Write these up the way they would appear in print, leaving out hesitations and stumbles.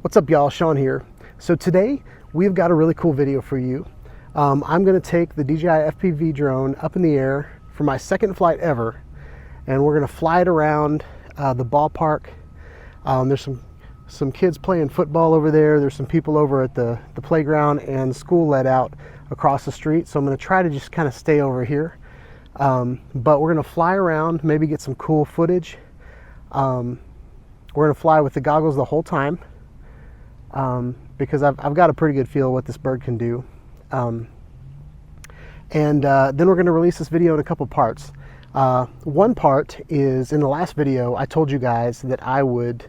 What's up, y'all? Sean here. So today we've got a really cool video for you. I'm going to take the DJI FPV drone up in the air for my second flight ever, and we're going to fly it around the ballpark. There's some kids playing football over there. There's some people over at the playground, and school let out across the street. So I'm going to try to just kind of stay over here. But we're going to fly around, maybe get some cool footage. We're going to fly with the goggles the whole time. Because I've got a pretty good feel what this bird can do. Then we're going to release this video in a couple parts. One part is, in the last video, I told you guys that I would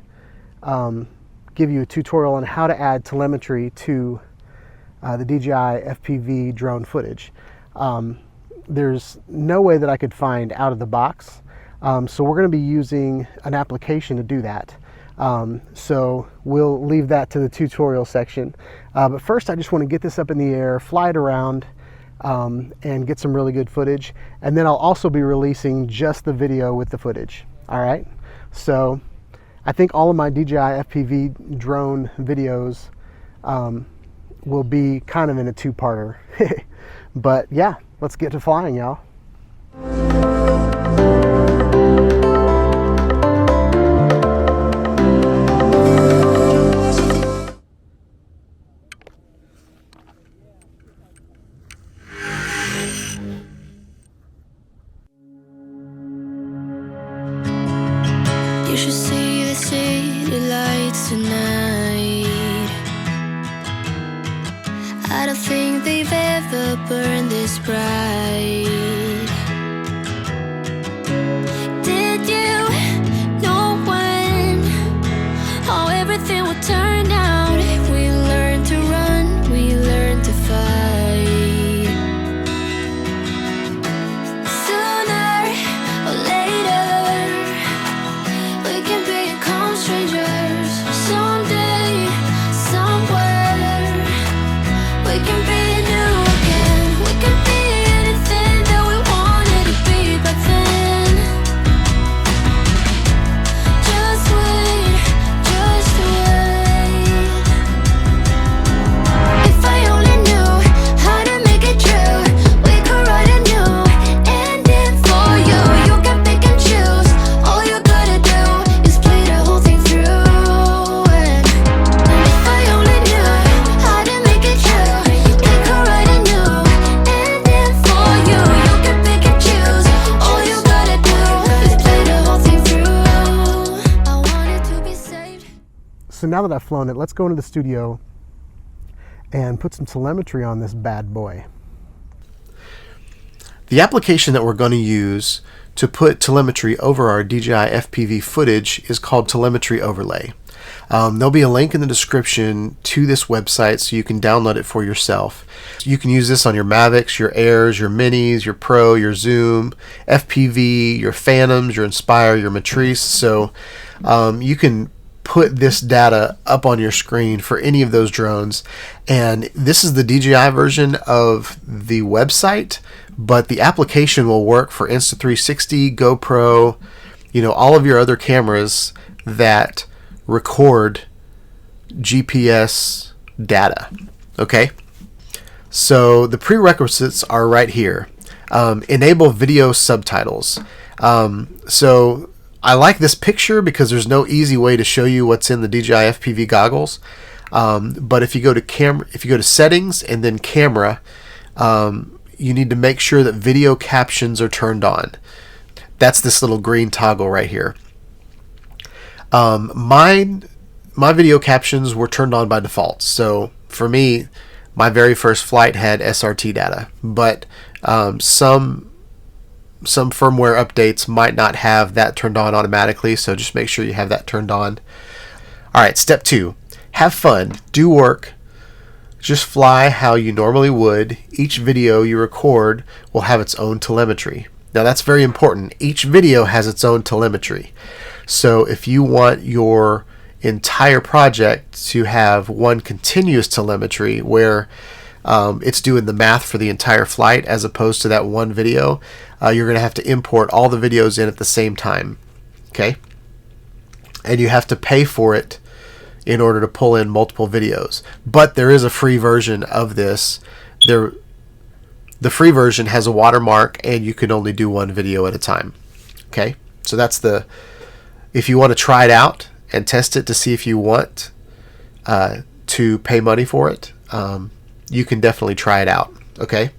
give you a tutorial on how to add telemetry to the DJI FPV drone footage. There's no way that I could find out of the box, so we're going to be using an application to do that. So we'll leave that to the tutorial section. But first I just want to get this up in the air, fly it around, and get some really good footage. And then I'll also be releasing just the video with the footage. All right. So I think all of my DJI FPV drone videos will be kind of in a two-parter. But yeah, let's get to flying, y'all. You should see the city lights tonight. I don't think they've ever burned this bright. Did you know when how everything would turn out? We learned to run, we learned to fight. Sooner or later we can become strangers. Someday, somewhere, we can be new again. We can be anything that we wanted to be back then. Just wait, just wait. If I only knew how to make it true, we could write a new ending for you. You can pick and choose. All you gotta do is play the whole thing through. And if I only knew how to make it true, we could write a new ending for you. You can pick and choose. All you gotta do is play the whole thing through. I want it to be saved. So now that I've flown it, let's go into the studio and put some telemetry on this bad boy. The application that we're going to use to put telemetry over our DJI FPV footage is called Telemetry Overlay. There'll be a link in the description to this website so you can download it for yourself. You can use this on your Mavics, your Airs, your Minis, your Pro, your Zoom, FPV, your Phantoms, your Inspire, your Matrice. So you can put this data up on your screen for any of those drones. And this is the DJI version of the website, but the application will work for Insta360, GoPro, all of your other cameras that record GPS data. Okay, so the prerequisites are right here. Enable video subtitles. So I like this picture because there's no easy way to show you what's in the DJI FPV goggles. But if you go to settings and then camera, you need to make sure that video captions are turned on. That's this little green toggle right here. My video captions were turned on by default. So for me, my very first flight had SRT data, but some firmware updates might not have that turned on automatically, so just make sure you have that turned on. Alright, step 2. Have fun. Do work. Just fly how you normally would. Each video you record will have its own telemetry. Now that's very important. Each video has its own telemetry. So if you want your entire project to have one continuous telemetry where it's doing the math for the entire flight as opposed to that one video, you're going to have to import all the videos in at the same time. Okay? And you have to pay for it in order to pull in multiple videos. But there is a free version of this. The free version has a watermark, and you can only do one video at a time. Okay, so that's if you want to try it out and test it to see if you want to pay money for it, you can definitely try it out. Okay.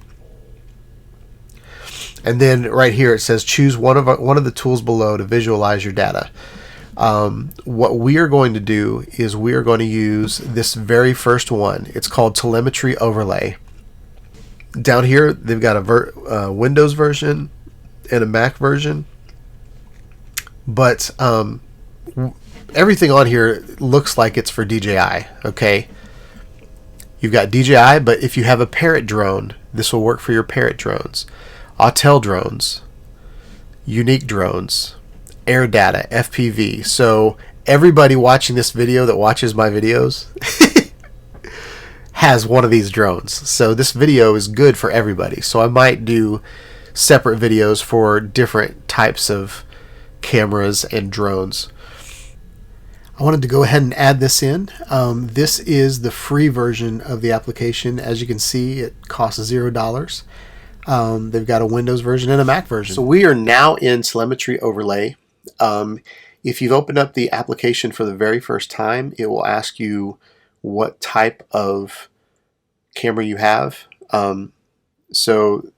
And then right here it says choose one of the tools below to visualize your data. What we are going to do is we are going to use this very first one. It's called Telemetry Overlay. Down here they've got a Windows version and a Mac version, but everything on here looks like it's for DJI. Okay, you've got DJI, but if you have a Parrot drone, this will work for your Parrot drones, Autel drones, Unique drones, air data, FPV. So everybody watching this video that watches my videos has one of these drones. So this video is good for everybody. So I might do separate videos for different types of cameras and drones. I wanted to go ahead and add this in. This is the free version of the application. As you can see, it costs $0. They've got a Windows version and a Mac version. So we are now in Telemetry Overlay. If you've opened up the application for the very first time, it will ask you what type of camera you have. So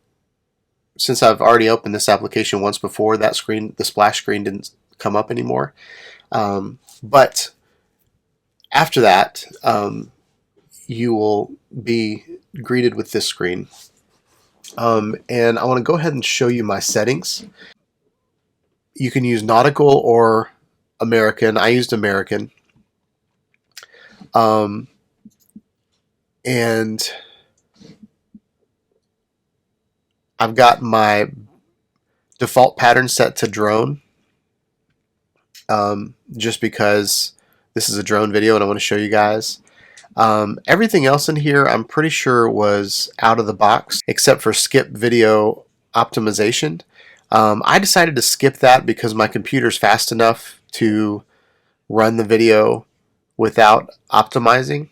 since I've already opened this application once before, that screen, the splash screen, didn't come up anymore. But after that, you will be greeted with this screen. And I want to go ahead and show you my settings. You can use nautical or American. I used American. And I've got my default pattern set to drone, just because this is a drone video and I want to show you guys. Everything else in here I'm pretty sure was out of the box except for skip video optimization. I decided to skip that because my computer's fast enough to run the video without optimizing.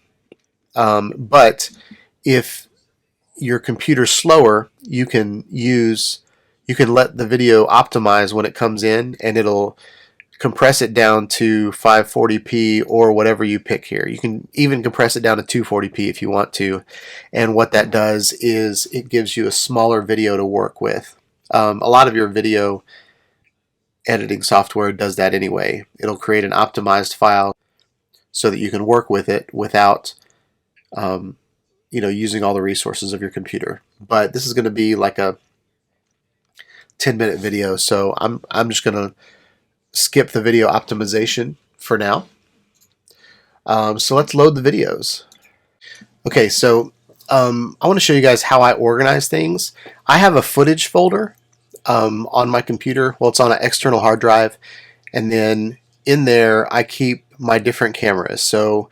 But if your computer's slower, you can let the video optimize when it comes in, and it'll compress it down to 540p or whatever you pick here. You can even compress it down to 240p if you want to. And what that does is it gives you a smaller video to work with. A lot of your video editing software does that anyway. It'll create an optimized file so that you can work with it without using all the resources of your computer. But this is going to be like a 10-minute video, so I'm just going to skip the video optimization for now. So let's load the videos. Okay, so I want to show you guys how I organize things. I have a footage folder on my computer. Well, it's on an external hard drive, and then in there I keep my different cameras. So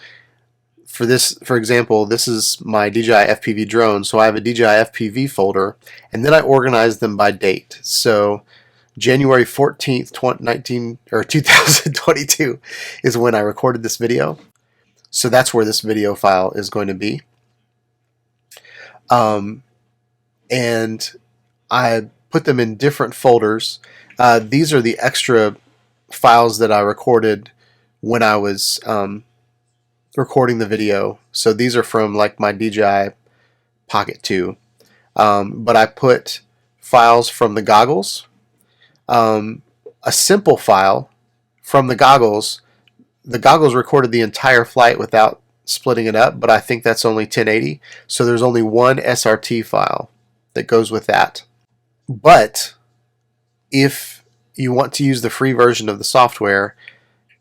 for example, this is my DJI FPV drone, so I have a DJI FPV folder, and then I organize them by date. So January 14th, 2022 is when I recorded this video. So that's where this video file is going to be. And I put them in different folders. These are the extra files that I recorded when I was recording the video. So these are from like my DJI Pocket 2. But I put files from the goggles. A simple file from the goggles. The goggles recorded the entire flight without splitting it up, but I think that's only 1080. So there's only one SRT file that goes with that. But if you want to use the free version of the software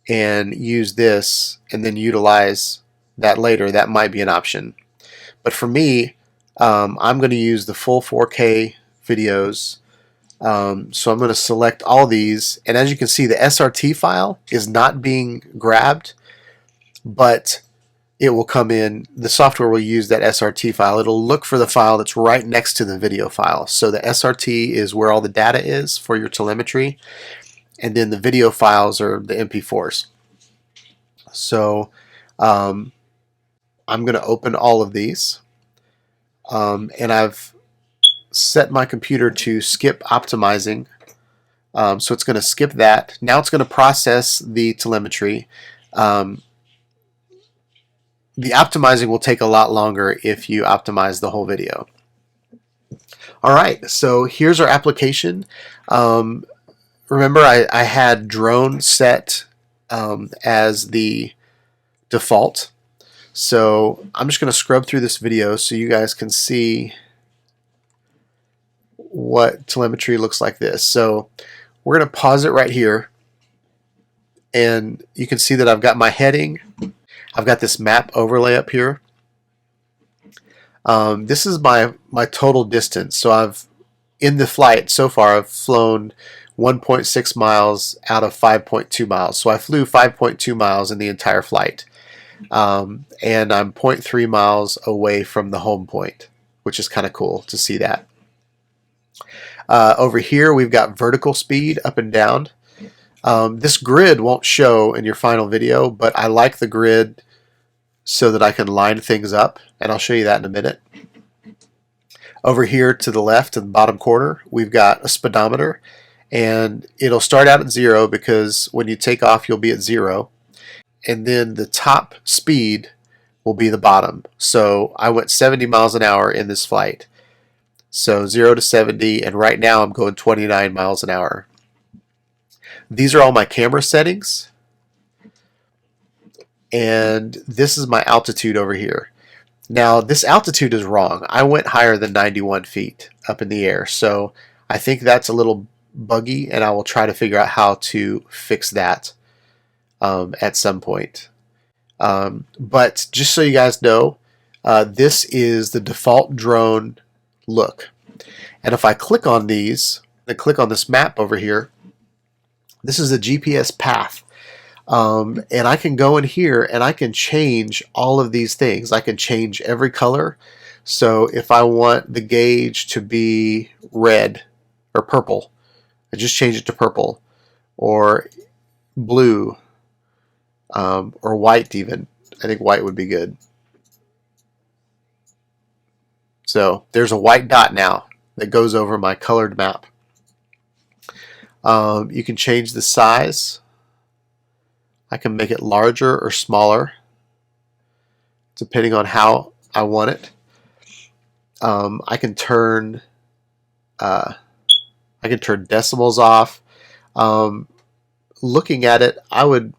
and use this and then utilize that later, that might be an option. But for me, I'm going to use the full 4K videos. So I'm going to select all these, and as you can see, the SRT file is not being grabbed, but it will come in. The software will use that SRT file. It'll look for the file that's right next to the video file. So the SRT is where all the data is for your telemetry, and then the video files are the MP4s. So I'm going to open all of these, and I've set my computer to skip optimizing. So it's going to skip that. Now it's going to process the telemetry. The optimizing will take a lot longer if you optimize the whole video. All right, so here's our application. Remember, I had drone set as the default. So I'm just going to scrub through this video so you guys can see what telemetry looks like this. So we're going to pause it right here, and you can see that I've got my heading. I've got this map overlay up here. This is my total distance. So in the flight so far, I've flown 1.6 miles out of 5.2 miles. So I flew 5.2 miles in the entire flight. And I'm 0.3 miles away from the home point, which is kind of cool to see that. Over here, we've got vertical speed up and down. This grid won't show in your final video, but I like the grid so that I can line things up, and I'll show you that in a minute. Over here to the left in the bottom corner, we've got a speedometer, and it'll start out at 0 because when you take off, you'll be at 0. And then the top speed will be the bottom. So I went 70 miles an hour in this flight. So 0 to 70, and right now I'm going 29 miles an hour. These are all my camera settings. And this is my altitude over here. Now this altitude is wrong. I went higher than 91 feet up in the air. So I think that's a little buggy, and I will try to figure out how to fix that at some point. But just so you guys know, this is the default drone look. And if I click on these, and click on this map over here, this is a GPS path. And I can go in here and I can change all of these things. I can change every color. So if I want the gauge to be red or purple, I just change it to purple, or blue, or white even. I think white would be good. So there's a white dot now that goes over my colored map. You can change the size. I can make it larger or smaller depending on how I want it. I can turn decimals off. Looking at it, I would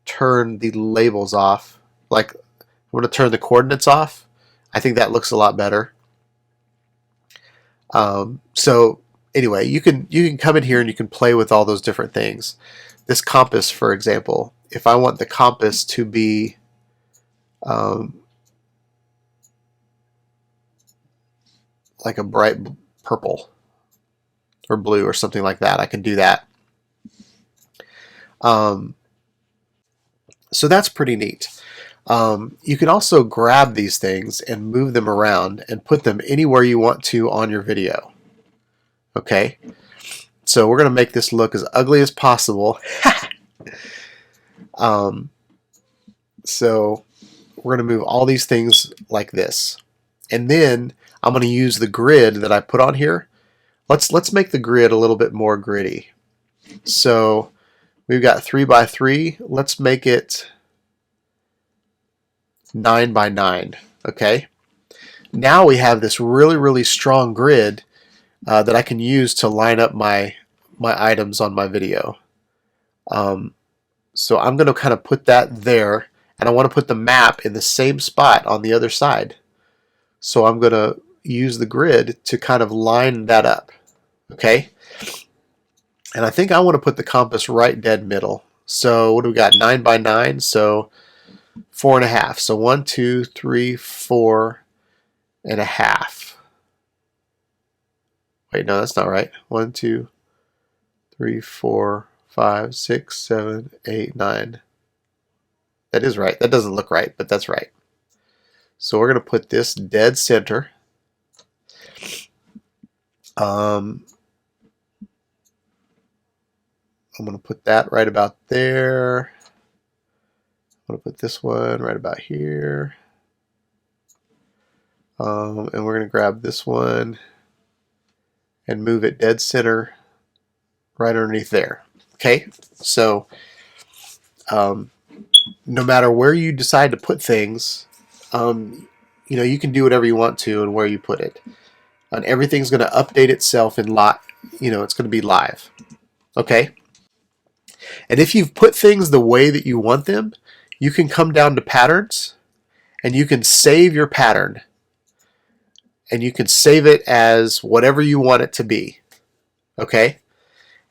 turn the labels off. Like, I'm going to turn the coordinates off. I think that looks a lot better. So anyway, you can come in here and you can play with all those different things. This compass, for example, if I want the compass to be like a bright purple or blue or something like that, I can do that. So that's pretty neat. You can also grab these things and move them around and put them anywhere you want to on your video. Okay, so we're going to make this look as ugly as possible. So we're going to move all these things like this, and then I'm going to use the grid that I put on here. Let's make the grid a little bit more gritty. So we've got 3 by 3. Let's make it 9 by 9. Okay. Now we have this really strong grid that I can use to line up my items on my video. So I'm going to kind of put that there, and I want to put the map in the same spot on the other side. So I'm going to use the grid to kind of line that up. Okay. And I think I want to put the compass right dead middle. So what do we got? 9 by 9. So 4.5. So 1, 2, 3, 4.5. Wait, no, that's not right. 1, 2, 3, 4, 5, 6, 7, 8, 9. That is right. That doesn't look right, but that's right. So we're going to put this dead center. I'm going to put that right about there. I'm going to put this one right about here. And we're going to grab this one and move it dead center right underneath there. Okay, so no matter where you decide to put things, you know, you can do whatever you want to and where you put it. And everything's going to update itself in you know, it's going to be live. Okay? And if you've put things the way that you want them, you can come down to patterns and you can save your pattern. And you can save it as whatever you want it to be. Okay?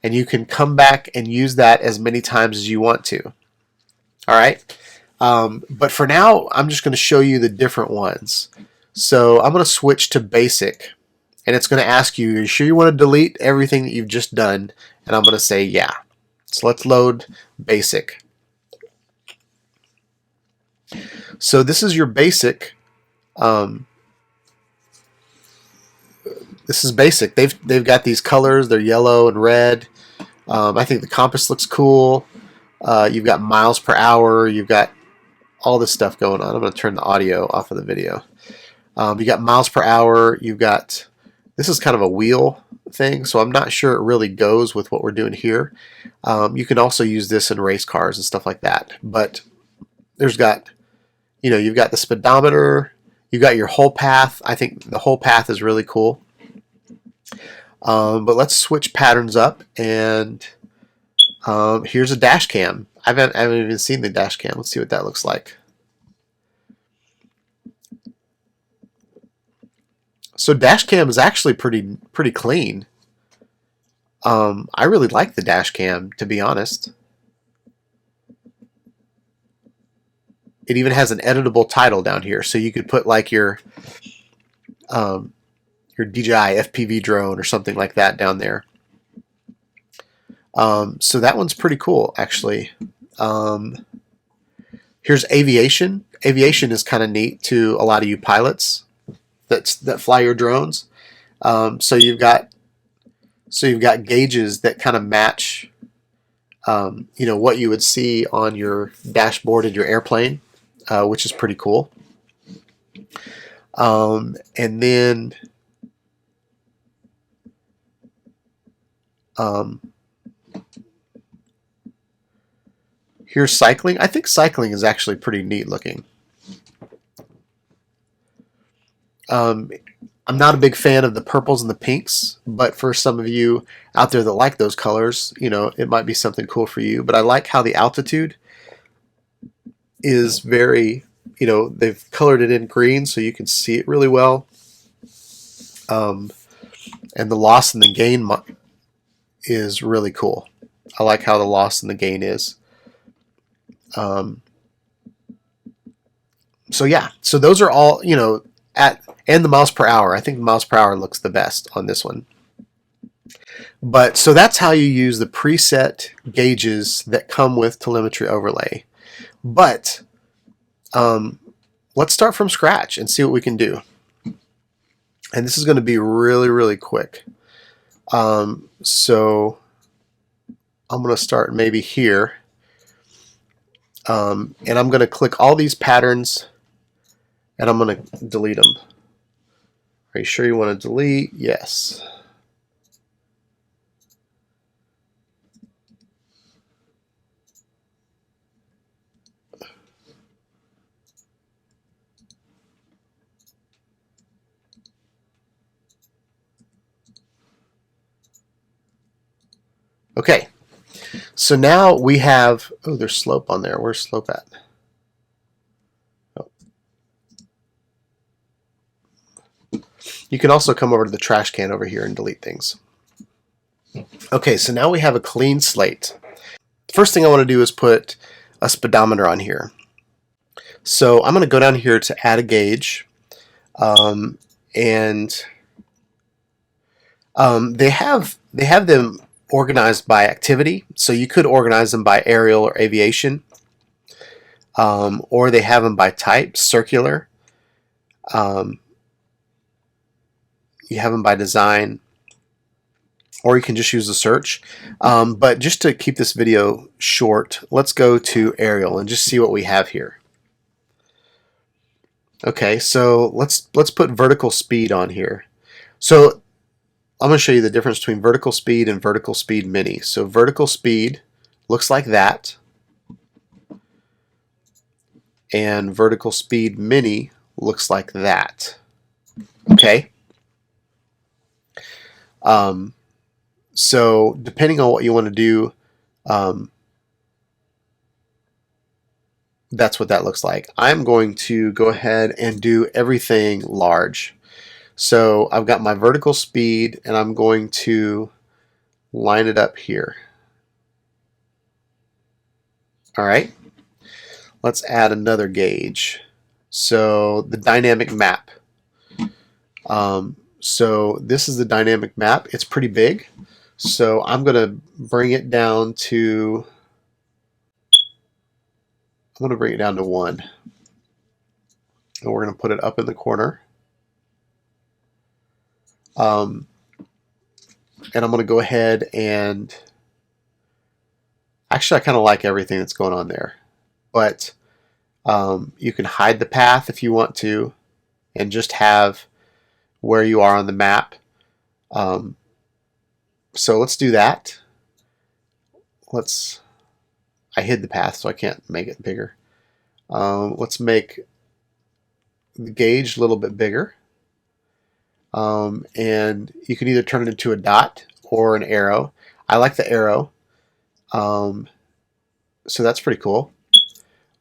And you can come back and use that as many times as you want to. All right? But for now, I'm just going to show you the different ones. So I'm going to switch to basic. And it's going to ask you, are you sure you want to delete everything that you've just done? And I'm going to say, yeah. So let's load basic. So this is your basic. This is basic. They've got these colors. They're yellow and red. I think the compass looks cool. You've got miles per hour. You've got all this stuff going on. I'm going to turn the audio off of the video. You got miles per hour. You've got, this is kind of a wheel thing, so I'm not sure it really goes with what we're doing here. You can also use this in race cars and stuff like that. But there's got, you know, you've got the speedometer. You've got your whole path. I think the whole path is really cool. But let's switch patterns up, and here's a dash cam. I haven't even seen the dash cam. Let's see what that looks like. So dash cam is actually pretty clean. I really like the dash cam, to be honest. It even has an editable title down here, so you could put like your DJI FPV drone or something like that down there. So that one's pretty cool, actually. Here's aviation. Aviation is kind of neat to a lot of you pilots that fly your drones. So you've got gauges that kind of match, you know, what you would see on your dashboard in your airplane, which is pretty cool. And then here's cycling. I think cycling is actually pretty neat looking. I'm not a big fan of the purples and the pinks, but for some of you out there that like those colors, you know, it might be something cool for you. But I like how the altitude is very, you know, they've colored it in green so you can see it really well. And the loss and the gain is really cool. I like how the loss and the gain is. So yeah, so those are all, you know, and the miles per hour. I think the miles per hour looks the best on this one. But so that's how you use the preset gauges that come with Telemetry Overlay. But let's start from scratch and see what we can do. And this is going to be really, really quick. So I'm going to start maybe here. And I'm going to click all these patterns and I'm going to delete them. Are you sure you want to delete? Yes. Okay. So now we have, oh, there's slope on there. Where's slope at? Oh. You can also come over to the trash can over here and delete things. Okay, so now we have a clean slate. The first thing I want to do is put a speedometer on here. So I'm going to go down here to add a gauge. They have them organized by activity, so you could organize them by aerial or aviation, or they have them by type, circular. You have them by design. or you can just use the search. But just to keep this video short, let's go to aerial and just see what we have here. Okay, so let's put vertical speed on here. So I'm going to show you the difference between vertical speed and vertical speed mini. So vertical speed looks like that, and vertical speed mini looks like that. Okay. So depending on what you want to do, that's what that looks like. I'm going to go ahead and do everything large. So I've got my vertical speed, and I'm going to line it up here. All right. Let's add another gauge. So the dynamic map. So this is the dynamic map. It's pretty big. So I'm going to bring it down to, 1. And we're going to put it up in the corner. And I'm going to go ahead and, actually I kind of like everything that's going on there. But you can hide the path if you want to and just have where you are on the map. So let's do that. I hid the path so I can't make it bigger. Let's make the gauge a little bit bigger. And you can either turn it into a dot or an arrow. I like the arrow. So that's pretty cool.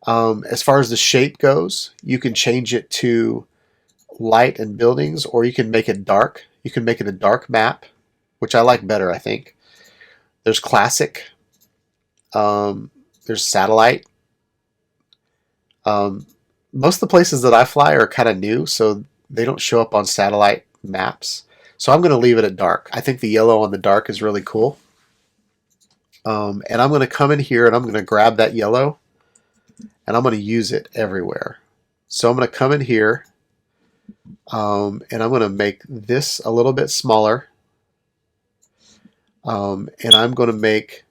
As far as the shape goes, you can change it to light and buildings, or you can make it dark. You can make it a dark map, which I like better, I think. There's classic. There's satellite. Most of the places that I fly are kind of new, so they don't show up on satellite maps. So I'm going to leave it at dark. I think the yellow on the dark is really cool. And I'm going to come in here and I'm going to grab that yellow and I'm going to use it everywhere. So I'm going to come in here and I'm going to make this a little bit smaller. And I'm going to make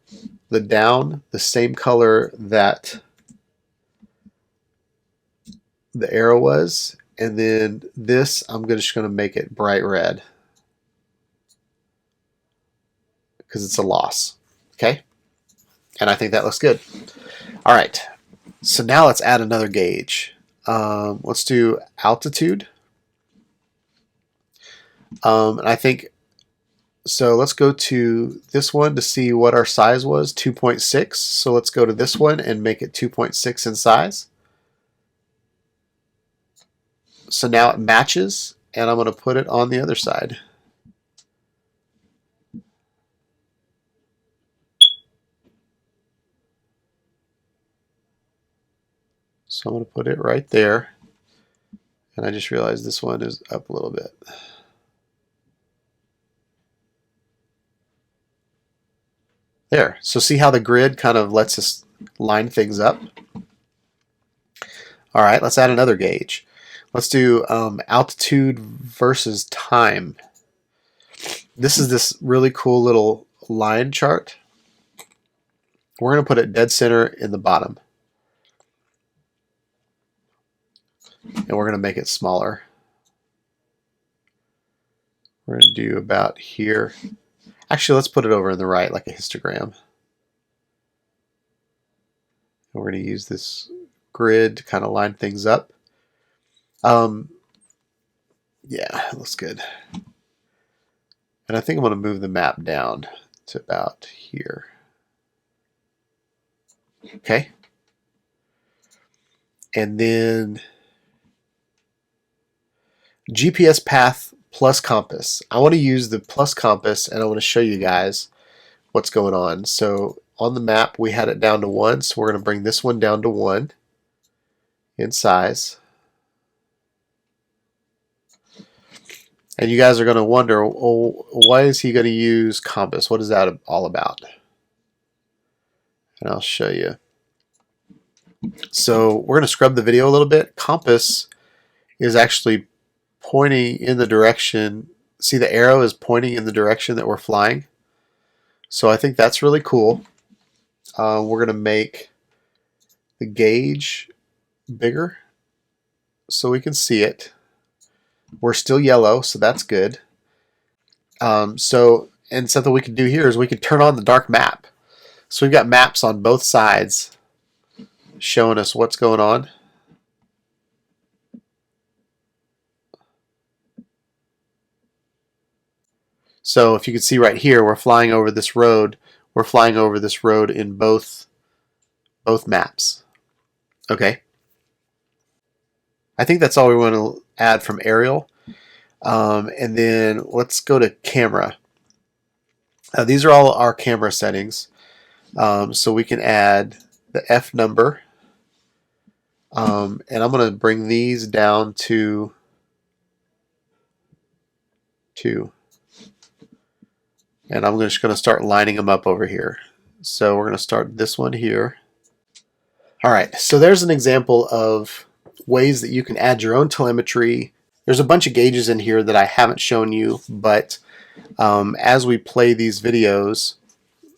the down the same color that the arrow was. And then this, I'm just going to make it bright red because it's a loss. Okay. And I think that looks good. All right. So now let's add another gauge. Let's do altitude. And I think, so let's go to this one to see what our size was, 2.6. So let's go to this one and make it 2.6 in size. So now it matches, and I'm going to put it on the other side. So I'm going to put it right there. And I just realized this one is up a little bit. There. So see how the grid kind of lets us line things up? All right, let's add another gauge. Let's do altitude versus time. This is this really cool little line chart. We're going to put it dead center in the bottom. And we're going to make it smaller. We're going to do about here. Actually, let's put it over in the right like a histogram. And we're going to use this grid to kind of line things up. Yeah, it looks good. And I think I'm going to move the map down to about here. Okay. And then GPS path plus compass. I want to use the plus compass and I want to show you guys what's going on. So on the map we had it down to 1, so we're going to bring this one down to 1 in size. And you guys are going to wonder, oh, why is he going to use compass? What is that all about? And I'll show you. So we're going to scrub the video a little bit. Compass is actually pointing in the direction. See, the arrow is pointing in the direction that we're flying. So I think that's really cool. We're going to make the gauge bigger so we can see it. We're still yellow, so that's good. And something we can do here is we can turn on the dark map. So we've got maps on both sides showing us what's going on. So if you can see right here, we're flying over this road. We're flying over this road in both maps. Okay. I think that's all we want to add from aerial. And then let's go to camera. These are all our camera settings. So we can add the F number. And I'm going to bring these down to 2. And I'm just going to start lining them up over here. So we're going to start this one here. All right, so there's an example of ways that you can add your own telemetry. There's a bunch of gauges in here that I haven't shown you, but as we play these videos,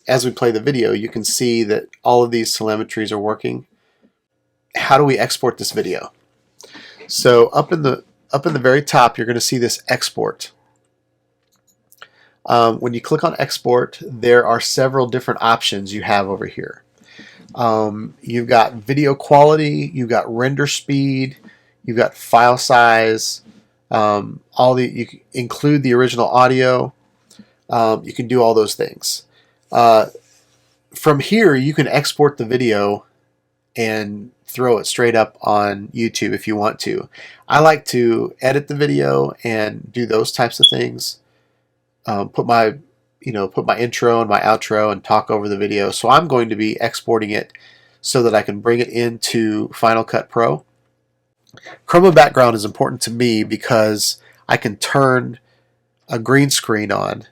as we play the video, you can see that all of these telemetries are working. How do we export this video? So up in the very top, you're going to see this export. When you click on export, there are several different options you have over here. You've got video quality, you've got render speed, you've got file size, you can include the original audio. You can do all those things. From here, you can export the video and throw it straight up on YouTube if you want to. I like to edit the video and do those types of things. Put my intro and my outro and talk over the video. So I'm going to be exporting it so that I can bring it into Final Cut Pro. Chroma background is important to me because I can turn a green screen on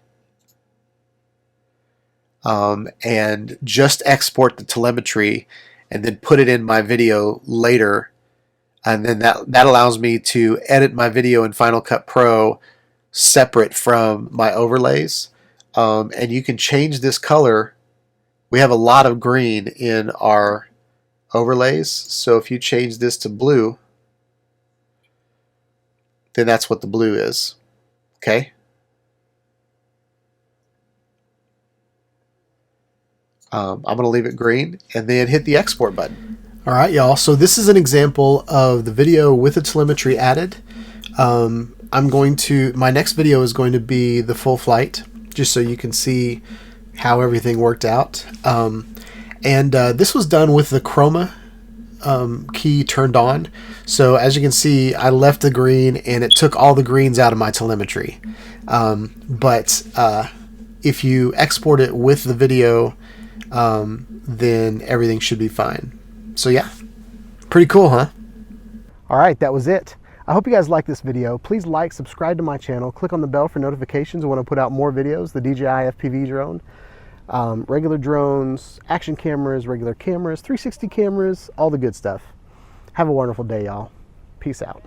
and just export the telemetry and then put it in my video later. And then that allows me to edit my video in Final Cut Pro separate from my overlays. And you can change this color. We have a lot of green in our overlays, so if you change this to blue, then that's what the blue is. Okay. I'm going to leave it green and then hit the export button. All right, y'all. So this is an example of the video with the telemetry added. My next video is going to be the full flight, just so you can see how everything worked out. This was done with the chroma key turned on. So as you can see, I left the green and it took all the greens out of my telemetry. But if you export it with the video, then everything should be fine. So yeah, pretty cool, huh? All right, that was it. I hope you guys like this video. Please like, subscribe to my channel, click on the bell for notifications when I put out more videos, the DJI FPV drone, regular drones, action cameras, regular cameras, 360 cameras, all the good stuff. Have a wonderful day, y'all. Peace out.